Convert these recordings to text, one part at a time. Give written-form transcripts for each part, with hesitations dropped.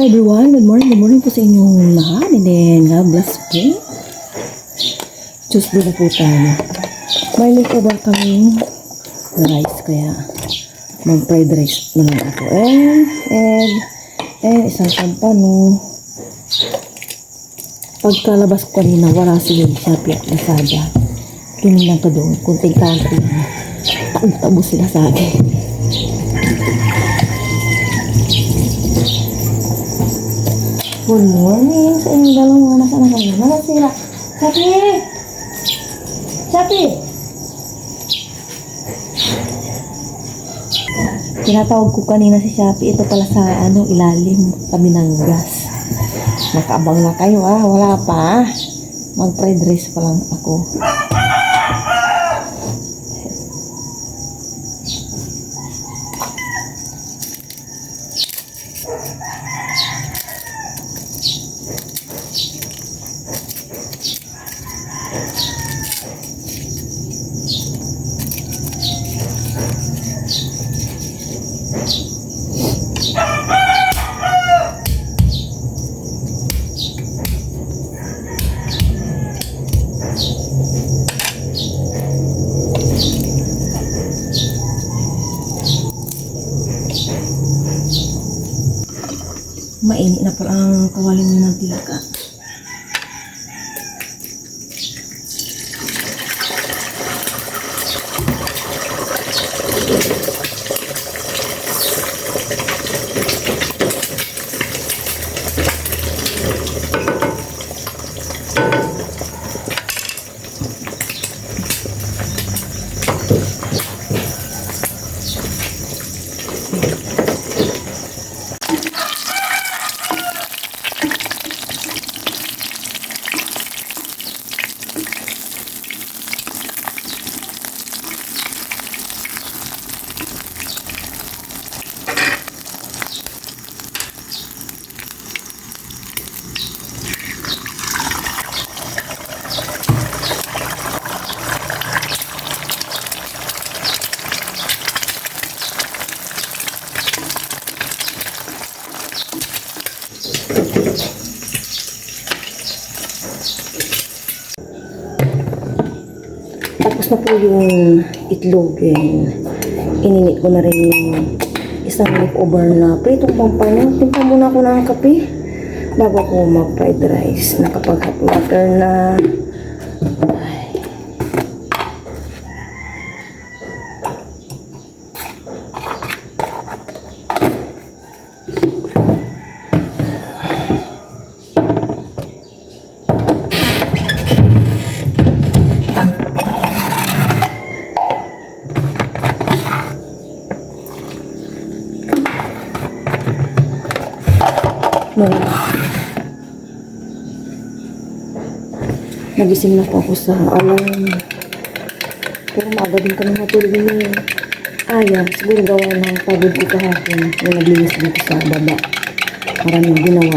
Hello everyone, good morning po sa inyong lahat, and then God bless po. Tuesday na po tayo. May leftover kaming rice, kaya mag-fried rice na lang ako. And egg, and isang pampano. Pagkalabas ko kanina, wala silang Shopee at Lazada. Tumingnan ka doon, kunting country na. Taog-tabo sila sa akin. Good morning sa inyong dalawa. Nasaan na kayo? Nasaan sila? Shopee! Shopee! Tinatawag ko kanina si Shopee. Ito pala sa ilalim kami ng gas. Nakaabang na kayo wala pa. Mag-fried rice pa lang ako. Mainit na pala ang kawali ng mantika. Tapos na po yung itlog, ininit ko na rin yung isang leftover na pritong pampano. Timpla muna ako ng kape bago ako mag-fried rice. Nakapag hot water na. Nagising na po ako sa alarm. Pero maaga din kami matulog ni Aya. Siguro gawa ng pagod ko kahapon na naglinis dito sa baba. Maraming ginawa.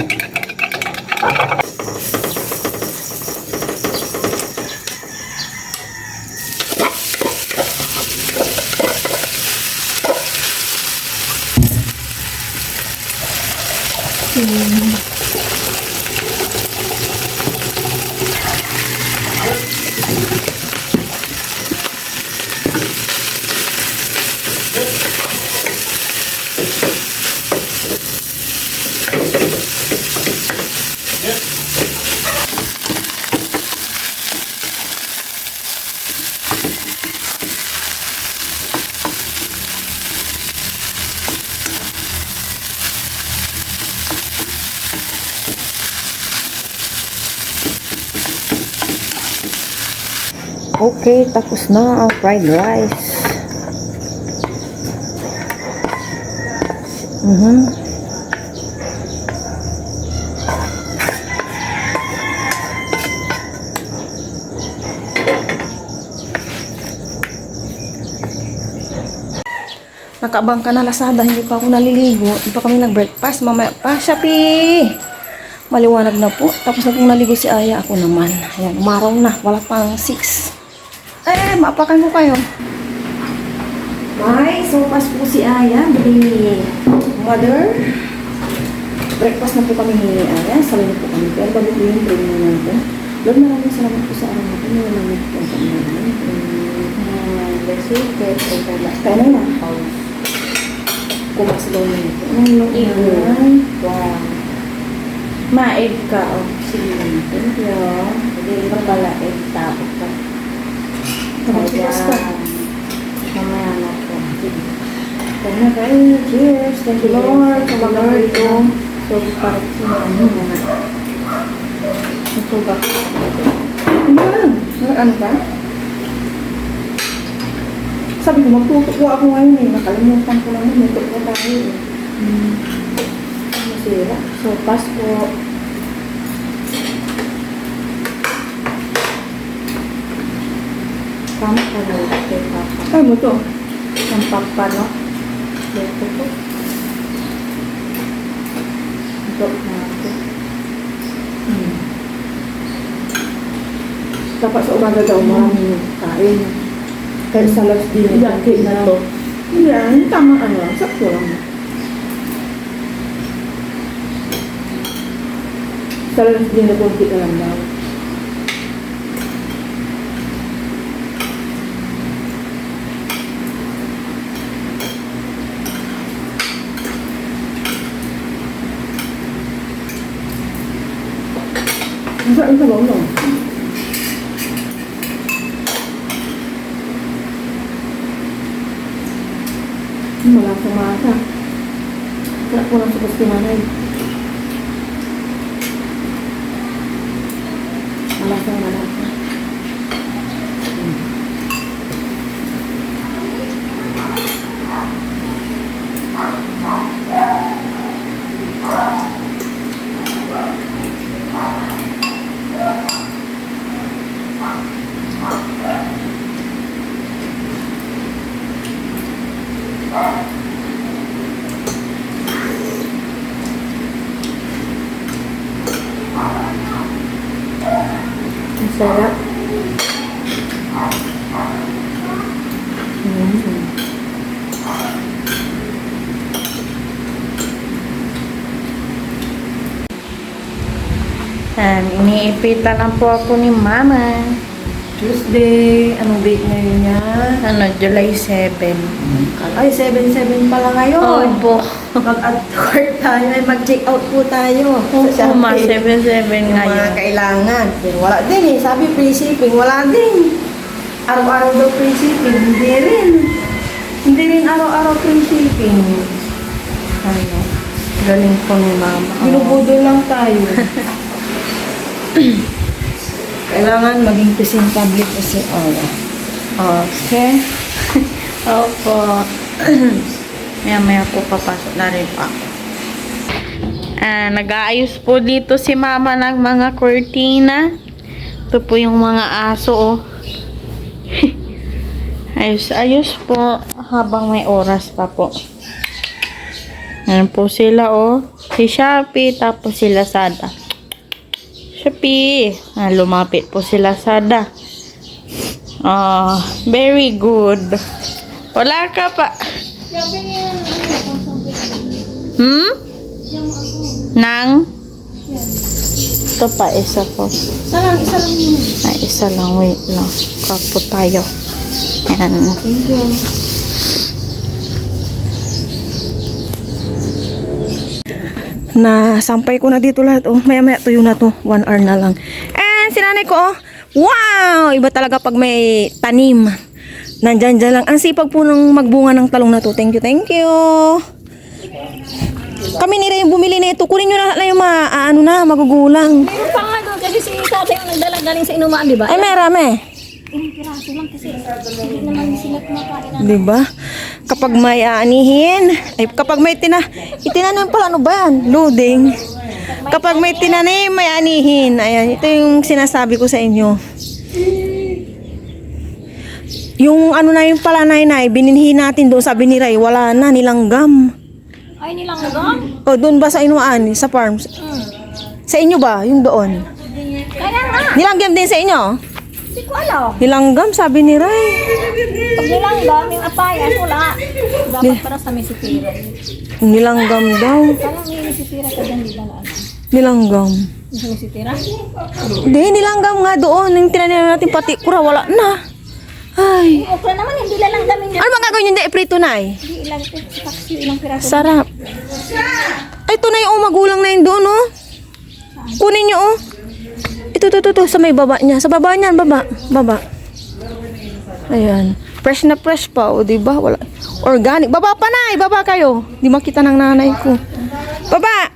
Okay, tapos na ang fried rice. Nakaabang ka na Lazada, hindi pa ako naliligo. Hindi pa kami nag-breakfast. Mamaya pa, Shopee! Maliwanag na po. Tapos na pong naligo si Aya. Ako naman. Ayan, umaraw na. Wala pang 6. Maapakan ko kayo. May sopas po si Aya. Bili mother. Breakfast na po kami ni Aya. Salay na po kami. Pero bago po yung training na po. Lord, maraming salamat po sa araw natin. Maraming po sa namin. Bless you, kaya Kaya na lang. Kumas daw na ito. Anong long Iwan. Wow. Maeg ka, oh. Sige. Thank you. Hindi ka pala, tapos ka. Tapos ka. Mamaya na po. Kaya na kayo. Cheers. Thank you, Lord. Kumagal ito. So, parang sinano na. Ito ba? Ano ka? Sabi ko, magtutupo ako ngayon eh. Nakalimutan ko lang yun. Magtutupo tayo eh. Masira. So, Pasko. Tama ka na lang kay Papa. Ay mo to. Ang Papa, no? Dito po. Ito na ito. Dapat sa umaga daw maraming kain. Kaya sa lunch din. Laki na to. Yan, tama ano. Sakto lang. Sa lunch din na konti ka lang daw. Ang sabaw no? Malasang masa. Sarap ko lang sa pastinanay. Malasang malasa. Ang sarap. Iniipita lang po ako ni Mama. Tuesday, anong date ngayon yan? Ano, July 7. Ay, 7-7 pala ngayon. Opo. Mag-court tayo, ay mag-check out po tayo. Opo, ma, 7-7 Yung ngayon. mga kailangan. Pero wala din eh. Sabi free shipping, wala din. Araw-araw daw free shipping. Hindi rin. Hindi rin araw-araw free shipping. Ano, galing po ni Mama. Binubudol lang tayo. Kailangan maging presentable kasi. Okay. Opo. Maya-maya po papasok na rin pa. Nag-aayos po dito si Mama ng mga cortina. Ito po yung mga aso, oh. Ayos-ayos po habang may oras pa po. Ayan po sila, oh. Si Shopee, tapos si Lazada. Shopee. Lumapit po sila Sada. Very good. Wala ka pa. Nang? Ito pa, isa po. Isa lang yun. Ay, isa lang. Wait lang. Kapo tayo. Ayan. Thank you. Nasampay ko na dito lahat. Oh, maya-maya tuyo na to. 1 hour na lang. And sinanay ko, oh. Wow! Iba talaga pag may tanim. Nandyan dyan lang. Ang sipag po ng magbunga ng talong na to. Thank you, thank you. Kami ni Ray bumili na ito. Kunin nyo na yung magugulang. Meron pa nga doon kasi si tatay yung nagdala galing sa inumaan, di ba? Ay, marami. Piraso lang kasi hindi naman sila kumakain na. Diba? Kapag may aanihin, ay kapag may itinanim pala, ano ba yan? Loading. Kapag may tinanim, may anihin. Ayan, ito yung sinasabi ko sa inyo. Yung ano na yung pala nay, bininhi natin doon sa biniray, wala na, nilanggam. Ay, nilanggam? O, doon ba sa inuan, sa farms? Sa inyo ba, yung doon? Kaya nga. Nilanggam din sa inyo? Hindi ko alam. Nilanggam, sabi ni Ray. Pag nilanggam, yung apayas, wala. Dapat para sa misitira. Nilanggam daw. Parang may misitira ka dyan, di ba na ano? Nilanggam. Yung misitira? Hindi, nilanggam nga doon. Yung tinanim natin pati kura, wala na. Ay. Yung okra naman, hindi lalanggamin niya. Ano ba gagawin yun? Iprito na eh. Hindi ilang paksiw, ilang piraso. Sarap. Ay, ito na yung magulang na yun doon, oh. Kunin nyo, oh. Ito, sa may baba niya. Sa baba niyan, baba. Ayan. Fresh na fresh pa, oh, diba? Wala. Organic. Baba pa na, baba kayo. Di makita ng nanay ko. Baba!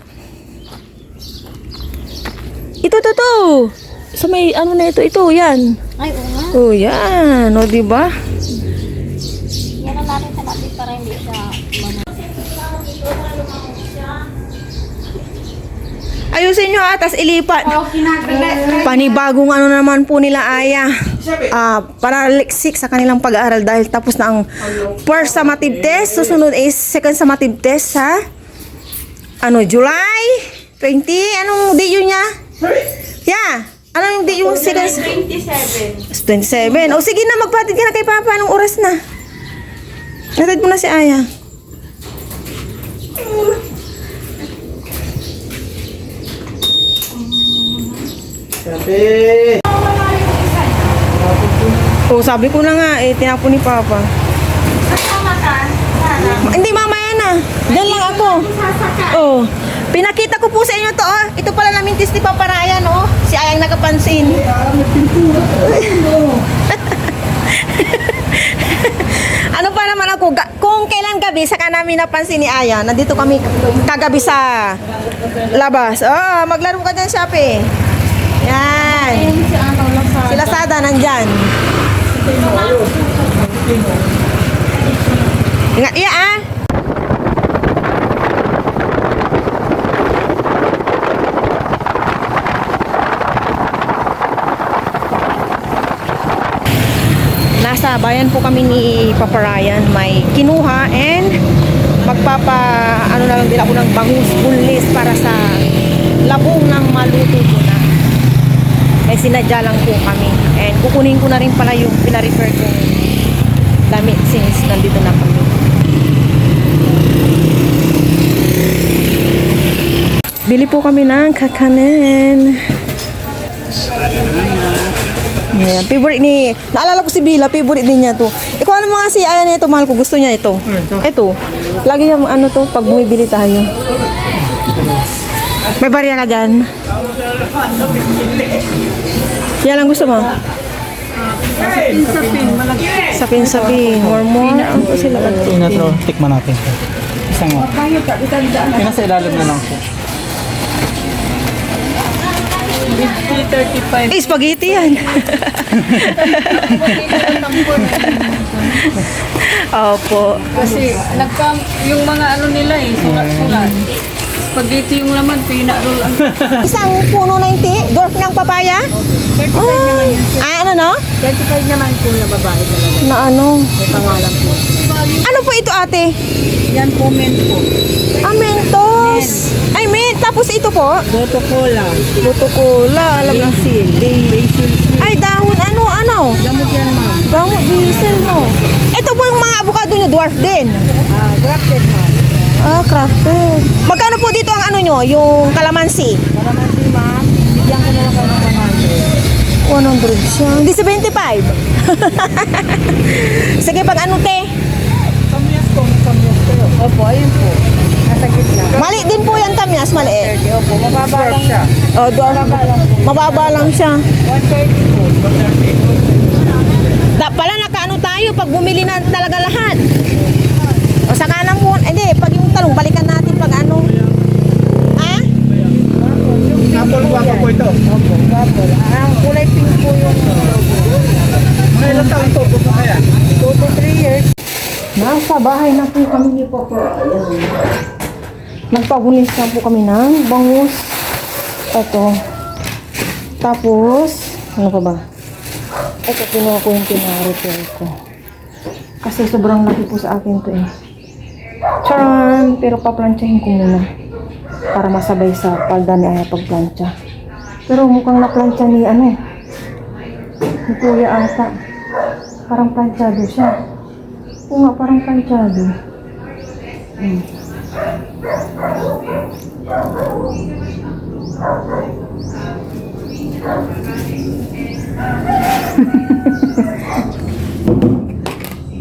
Ito. Sa may, ano na ito, yan. Ay, oo nga. Oh, yan. O, diba? Yan ang natin sa natin para hindi siya Ayusin nyo tas ilipat. Panibagong ano naman po nila Aya. Para liksik sa kanilang pag-aaral dahil tapos na ang first summative test. Susunod is second summative test sa July 20. Anong day yun niya? Yeah. Anong day yung second? 27. 27. O sige na, magpatid ka na kay Papa. Anong oras na? Natid mo na si Aya. Sabi ko na nga tinapon ni Papa. Hindi, mamaya na. Diyan lang ako. Pinakita ko po sa inyo to, oh. Ito pala namin tis ni Papa Ryan, oh. Si Ayang nakapansin. Ano pa naman ako, kung kailan gabi, saka namin napansin ni Aya. Nandito kami kagabi sa labas. Maglaro ka dyan, Shopee. Yan. Si Lazada nandyan. Iya ah. Nasa bayan po kami ni Papa Ryan. May kinuha and na lang din ako ng bangus bunlis para sa labong ng maluto ko na. Sinadya lang po kami. And kukunin ko na rin pala yung pina-refer kong damit since nandito na kami. Bili po kami ng kakanin. Ayan, favorite ni, naalala ko si Bila, favorite din niya to. Ikaw ano mga si Aya nito, mahal ko, gusto niya ito. Ito, lagi niya to, pag bumibili tayo. May barya ka dyan? Yan ang gusto mo? Sapin-sapin. More. Ano po sila ba? Ito, tikman natin. Isang mo. Nasa ilalim na lang po. 35. Spaghetti yan. Opo. Kasi yung mga ano nila sulat-sulat. Spaghetti yung laman, pina-roll ang... Isang puno 90? Dwarf ng papaya? 35 naman yun. Ano no? 35 naman po na babae talaga. Na ano? May pangalan po. Ano po ito ate? Yan po, men po. Mentos. Ay, mint. Tapos ito po? Boto cola. Buto cola. Alam na Basil. Ay, dahon. Ano? Gamot yan, ma'am. Dahon. Diesel mo. Ito po yung mga avocado nyo. Dwarf din. Grafted, ma'am. Crafted. Magkano po dito ang ano nyo? Yung kalamansi? Para mati, ma'am. Bigyan ko na lang kayo ng 100 siya. Hindi 75. Sige, pag ano te? Kamyas ko. Opo, ayun po. Nasa gitna. Mali din po yan kamyas, maliit. Opo, mababa lang siya. Dwarf. Mababa lang siya. 130 po. Pala nakaano tayo pag bumili na talaga lahat. O saka lang po, hindi, pag yung talong, balikan natin pag ano. Ha? Apple guwapo po ito. Ang kulay pink po yung Mga ilang taon to po kaya? 2 to 3 years. Nasa bahay na po kami ni Papa. Nagpagulis na po kami ng bangus. Ito. Tapos, ano pa ba? Ito, kinuha ko yung pina-repair ko. Kasi sobrang laki po sa akin to eh. Charan! Pero paplantsahin ko muna. Para masabay sa palda ni Aya pagplantsa. Pero mukhang naplantsa ni Ni Kuya ata. Parang planchado siya. Oo nga, parang planchado.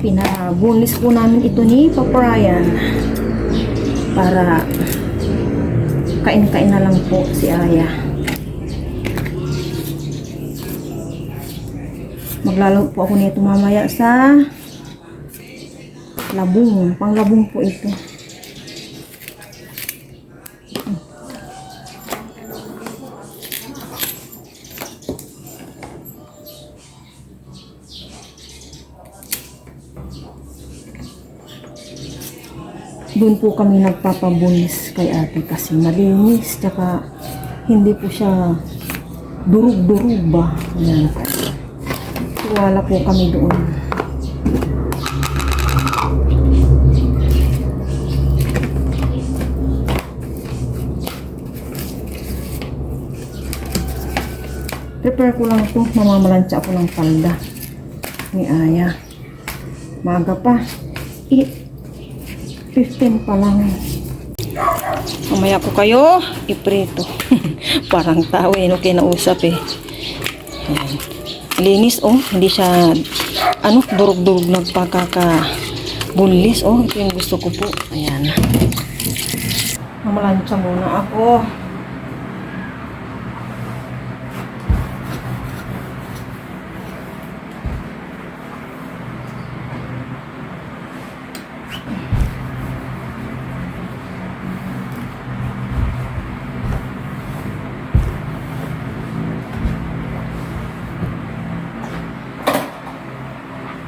Pinabunis po namin ito ni Papa Ryan para kain-kain na lang po si Aya. Maglalaro po ako nito mamaya sa labong. Panglabong po ito. Doon po kami nagpapabunis kay ate kasi malinis, tsaka hindi po siya durug-durug ba. Ayan. Wala po kami doon. Prepare ko lang ito. Mamamalansya ako ng palda ni Aya. Maaga pa. 15 pa lang. Mamaya ko kayo iprito. Parang tao eh, no, kinausap eh. Ayan. Linis oh, hindi siya durug-durug nagpagkakabunlis oh. Ito yung gusto ko po. Ayan. Mamalansya muna ako.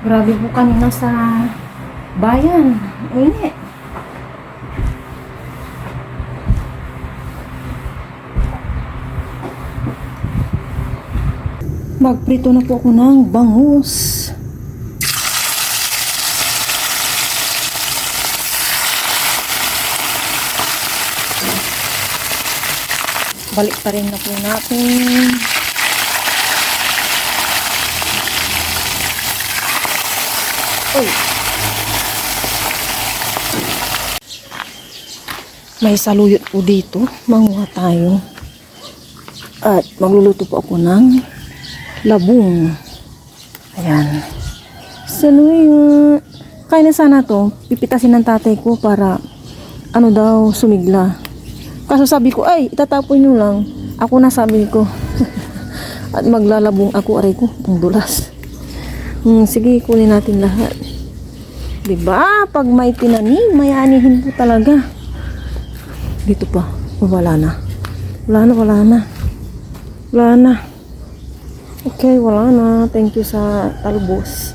Grabe po kanina sa bayan. Uy, magprito na po ako ng bangus. Balik pa rin na po natin. Uy. May saluyot po dito. Manguha tayo. At magluluto po ako ng labong. Ayan. Saluyot. Kaya na sana to. Pipitasin ng tatay ko para sumigla. Kaso sabi ko, ay, itatapon nyo lang. Ako na sabi ko. At maglalabong ako. Aray ko, ang dulas. Sige, kunin natin lahat. Diba? Pag may tinanim, mayanihin po talaga. Dito pa. Wala na. Wala na. Okay, wala na. Thank you sa talbos.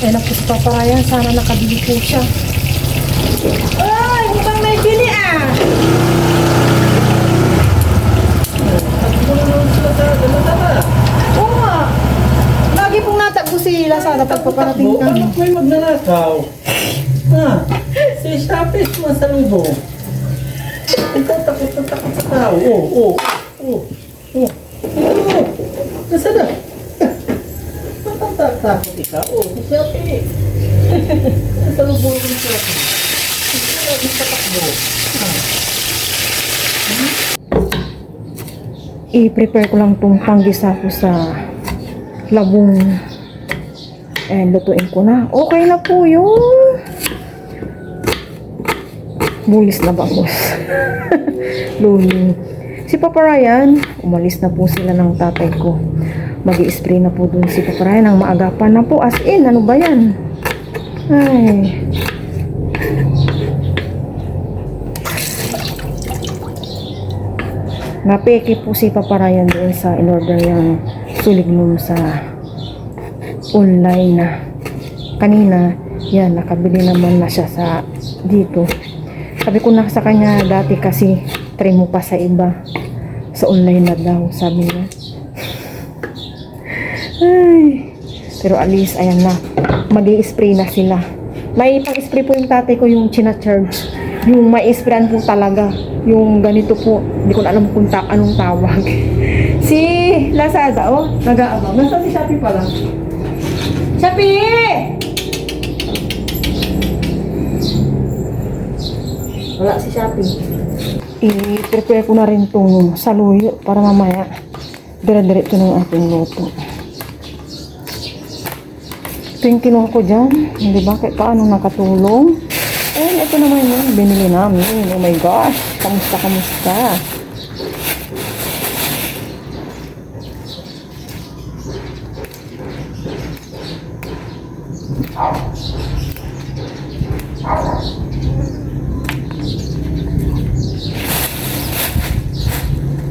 Eh, nakus pa para yan. Sana nakabili po siya. Ay, mukhang may bili ah! Oo nga. Lagi pong natagpo si Lazada pag paparating ka. Anak mo yung magnanakaw. Si Shopee sumasalubong. Ito, takot sa tao. Nasa na? Matatakot ikaw. Si Shopee. Nasalubong ko si Shopee. Ito lagi sa takbo. I-prepare ko lang itong panggisa ko sa labong. And lutuin ko na. Okay na po yun. Bulis na bangus. Luli. Si Papa Ryan, umalis na po sila ng tatay ko. Mag-i-spray na po dun si Papa Ryan ng maagapan na po. As in, ano ba yan? Ay. Napeke po si Papa Ryan doon sa in-order yung sulignum sa online na. Kanina, yan, nakabili naman na siya sa dito. Sabi ko na sa kanya dati kasi try mo pa sa iba. Sa online na daw, sabi niya. Ay. Pero at least, ayan na. Mag-i-spray na sila. May pang-spray po yung tatay ko yung china-charge. Yung may sprayan po talaga. Yung ganito po, hindi ko na alam kung anong tawag. Si Lazada, oh, nag-aabang. Nasaan si Shopee pala? Shopee! Wala si Shopee. I-prepare ko na rin itong saluyo para mamaya dire-diretso ng ating luto. Ito yung kinuha ko dyan. Hindi ba? Kahit paano nakatulong. And ito naman yung binili namin. Oh my gosh. Kamusta, kamusta?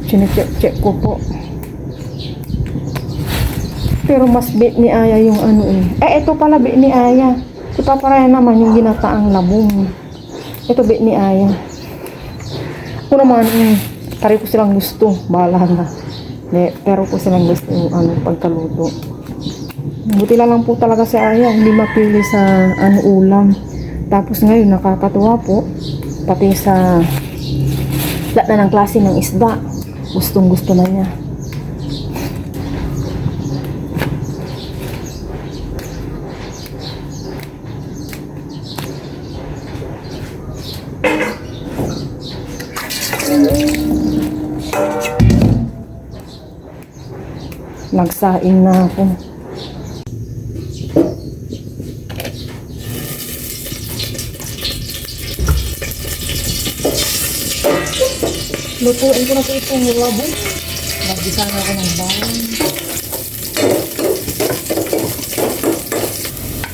Chine-check ko po. Pero mas bit ni Aya yung ano eh. Ito pala bit ni Aya. Ipaparaya naman yung ginataang labong. Ito bit ni Aya. Kung naman, pare ko silang gusto. Bahala na. Pero ko silang gusto yung pagkaluto. Buti lang po talaga si Aya. Hindi mapili sa ulam. Tapos ngayon, nakakatuwa po. Pati sa lahat na ng klase ng isda. Gustong gusto na niya. Nagsaing na ako. Lutuin ko na po itong labong. Naggisa na ako ng bawang.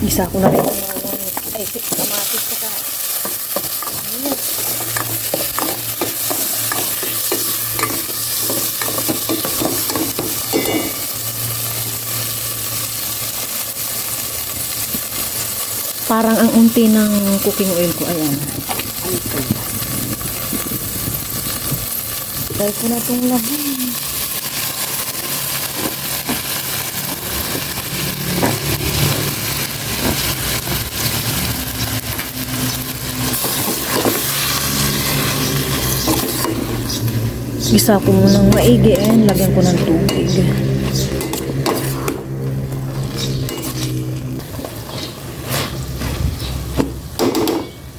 Gisa ko na rin itong kamatis saka. Parang ang unti ng cooking oil ko. Ayan. Try ko na itong labong. Gisa ko munang maigi. Lagyan ko ng tubig.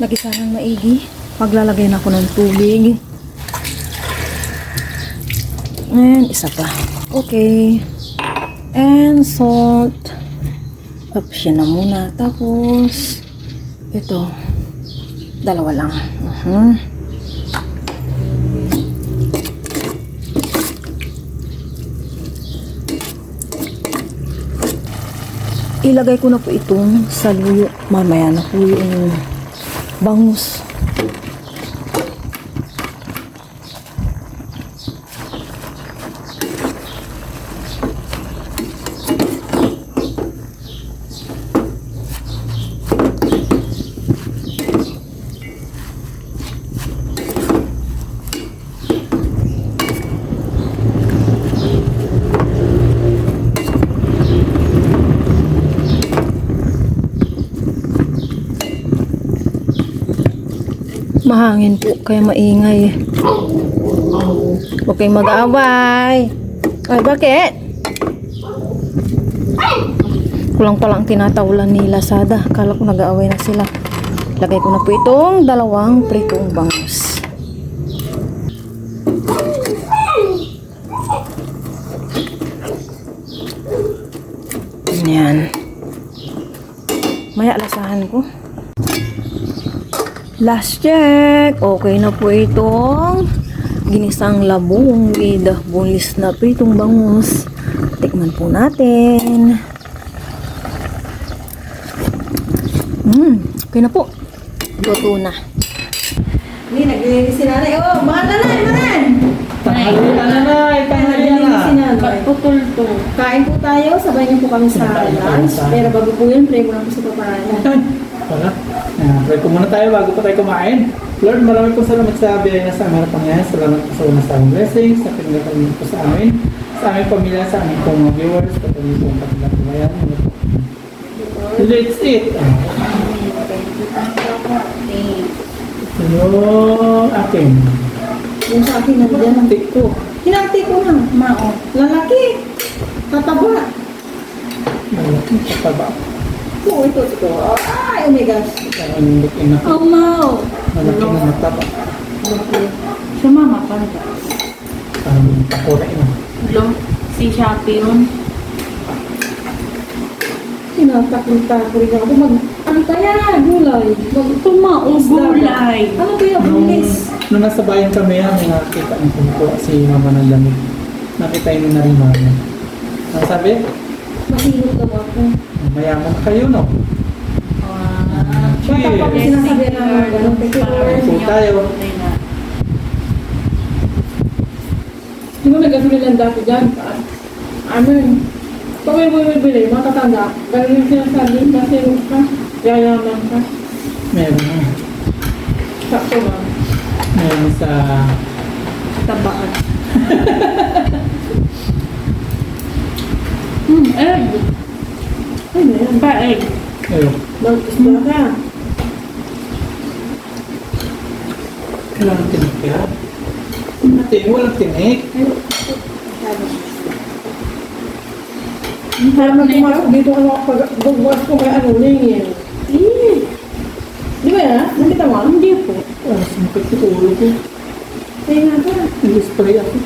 Nagisa ng maigi. Paglalagay na ako ng tubig. And isa pa. Okay. And salt. Option na muna. Tapos ito. Dalawa lang. Ilagay ko na po itong saluyo. Mamaya na po yung bangus. Mahangin po, kaya maingay. Huwag kayong mag-aaway. Ay, bakit? Kulang pala ang tinatawalan ni Lazada. Kala ko nag-aaway na sila. Lagay ko na po itong dalawang pritong bangus. Yan. Maya lasahan ko. Last check. Okay na po itong ginisang labong with boneless na pritong bangus. Tikman po natin. Okay na po. Luto na. Hindi, naglilinis si nanay. Oh, mga nanay, nanay! Tanghali na nanay, tanghali na. Si nanay. Putulto. Kain po tayo. Sabay niyo po kami sa lunch. Pero bago po yun, pray ko lang po sa paparaya. Tara. Pray ko muna tayo bago pa tayo kumain. Lord, marami po salamat sa biyaya na sa aming Panginoon. Salamat po sa una sa aming blessings, sa pinagkakaroon po sa amin, sa aming pamilya, sa aming pong mga viewers, patuloy po ang katilang. Let's eat. Hello, akin. Yung sa akin, nandiyan. Tik ko. Hinati ko na. Mao. Lalaki. Tataba. Malaki, kataba. Oo, ito. Ay, oh my gosh. Ang laki na. Oh, no. Malaki na mataba. Sa mama panda. Parang pakuray na. Lo, si Shopee yun. Tinatakot-takot rin ako. Ano kaya? Gulay. Tumaong gulay. Ano kaya? Bulis. Nung nasa bayan kami, may nakakita ang kumukuha si mama ng lamig. Nakita yun na rin mama. Ang sabi, Mahirap daw ako. mayaman kayo, no? Bata pa ko sinasabi na gano'n. Thank you, Lord. So tayo. Di ba nagkasulit lang dati dyan? Amen. Pag may bumibili, matatanda, gano'n yung sinasabi, masirap ka, yayaman ka. Meron. Sakto ba? Meron sa... Tabaan. Egg. Ano yan? Paeg. Ayun. Mag-isda ka. Kailangan tinik kaya. Ate, walang tinik. Para magpumasok dito ka pag-bukas ko may ano na yun. Di ba yan? Nakita mo? Hindi po. Wala sumakit sa ulo ko. Kaya nga ba? Nag-spray ako.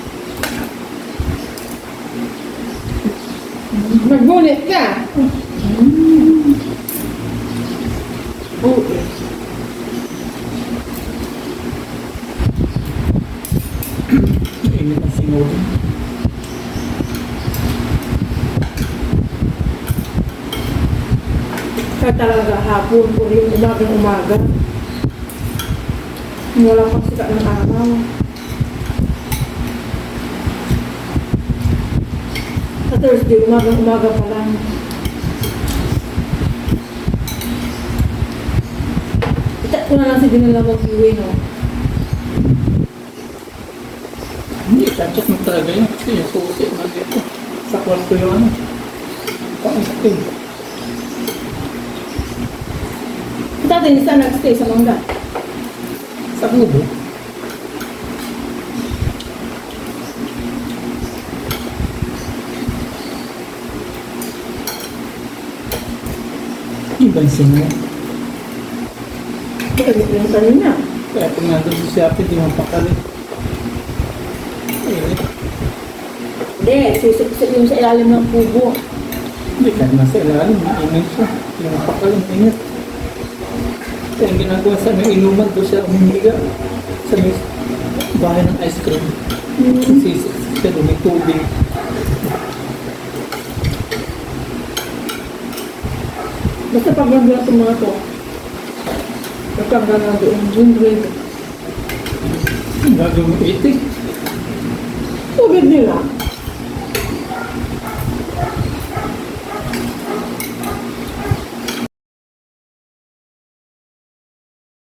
Nagbulit ka. Oo. Init ang sinuro. Kaya talaga hapon o yung umaga. Wala pang sikat ng araw. Sa Thursday, umaga pa lang. Itat ko na lang si Dinala mag-iwi, no? Hindi, chat mo talaga yun. Kasi yung susi na dito. Sa kwarto yung ano. Pang-stay. Dati, isa nag-stay sa mangga. Sa kubo. Ibang singa. Kaya yung kanina. Kaya pag nandun si Siapi, di mapakali. Hindi, yung sa ilalim ng kubo. Hindi, kahit nasa ilalim, mainit siya. Di mapakali, init. Kaya ang ginagawa sa may inuman, doon siya umihiga. Sa may bahay ng ice cream. Sisik siya doon, may tubig. Basta pag nagbulat ng mga to, nagkangga na doon, June 20. Gagawin mo itik. Tubig nila.